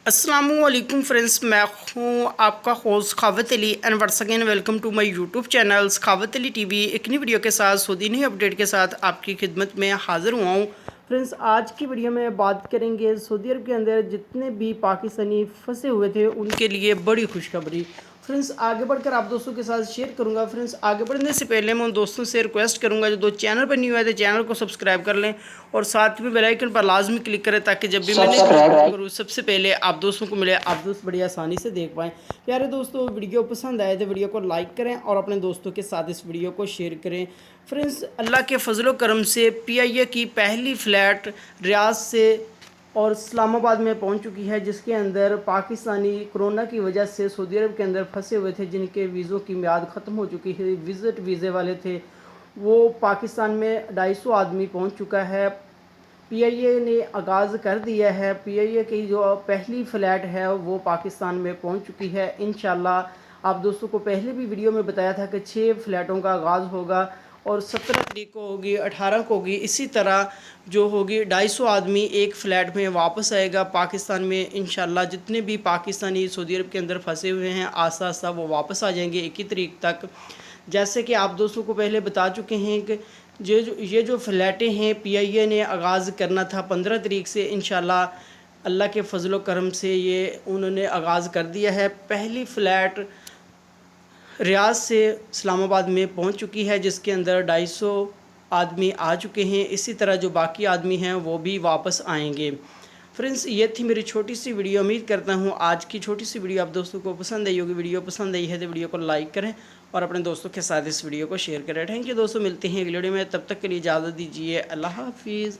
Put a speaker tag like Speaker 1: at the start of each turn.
Speaker 1: अस्सलामुअलैकुम फ्रेंड्स, मैं हूँ आपका host Khawat Ali and once again welcome to my YouTube channel Khawat Ali TV. एक नई वीडियो के साथ सऊदी न्यू अपडेट के साथ आपकी खिदमत में हाज़िर हुआ हूँ। फ्रेंड्स, आज की वीडियो में बात करेंगे सऊदी अरब के अंदर जितने भी पाकिस्तानी फंसे हुए थे उनके लिए बड़ी खुशखबरी। फ्रेंड्स, आगे बढ़कर आप दोस्तों के साथ शेयर करूंगा। फ्रेंड्स, आगे बढ़ने से पहले मैं उन दोस्तों से रिक्वेस्ट करूंगा जो चैनल पर न्यू है तो चैनल को सब्सक्राइब कर लें और साथ में बेल आइकन पर लाजमी क्लिक करें ताकि जब भी मैंने वीडियो करूँ सबसे पहले आप दोस्तों को मिले, आप दोस्त बड़ी आसानी से देख पाएँ। प्यारे दोस्तों, वीडियो पसंद आए तो वीडियो को लाइक करें और अपने दोस्तों के साथ इस वीडियो को शेयर करें। फ्रेंड्स, अल्लाह के फजलो करम से PIA की पहली फ़्लैट रियाद से और इस्लामाबाद में पहुंच चुकी है, जिसके अंदर पाकिस्तानी कोरोना की वजह से सऊदी अरब के अंदर फंसे हुए थे, जिनके वीज़ों की मियाद ख़त्म हो चुकी है, विज़िट वीज़े वाले थे, वो पाकिस्तान में 250 आदमी पहुंच चुका है। PIA ने आगाज़ कर दिया है। PIA की जो पहली फ़्लैट है वो पाकिस्तान में पहुंच चुकी है। इंशाल्लाह आप दोस्तों को पहले भी वीडियो में बताया था कि 6 फ़्लैटों का आगाज़ होगा और 17 तारीख को होगी, 18 को होगी। इसी तरह जो होगी 250 आदमी एक फ़्लैट में वापस आएगा पाकिस्तान में। इंशाल्लाह जितने भी पाकिस्तानी सऊदी अरब के अंदर फंसे हुए हैं आस्ता आस्ता वो वापस आ जाएंगे 21 तारीख तक। जैसे कि आप दोस्तों को पहले बता चुके हैं कि ये जो फ़्लैटें हैं PIA ने आगाज़ करना था 15 तारीख से। इंशाल्लाह अल्लाह के फजलो करम से ये उन्होंने आगाज़ कर दिया है। पहली फ़्लैट रियाद से इस्लामाबाद में पहुंच चुकी है, जिसके अंदर 250 आदमी आ चुके हैं। इसी तरह जो बाकी आदमी हैं वो भी वापस आएंगे। फ्रेंड्स, ये थी मेरी छोटी सी वीडियो। उम्मीद करता हूँ आज की छोटी सी वीडियो आप दोस्तों को पसंद आई होगी। वीडियो पसंद आई है तो वीडियो को लाइक करें और अपने दोस्तों के साथ इस वीडियो को शेयर करें। थैंक यू दोस्तों, मिलते हैं अगले वीडियो में। तब तक के लिए इजाज़त दीजिए। अल्लाह हाफिज़।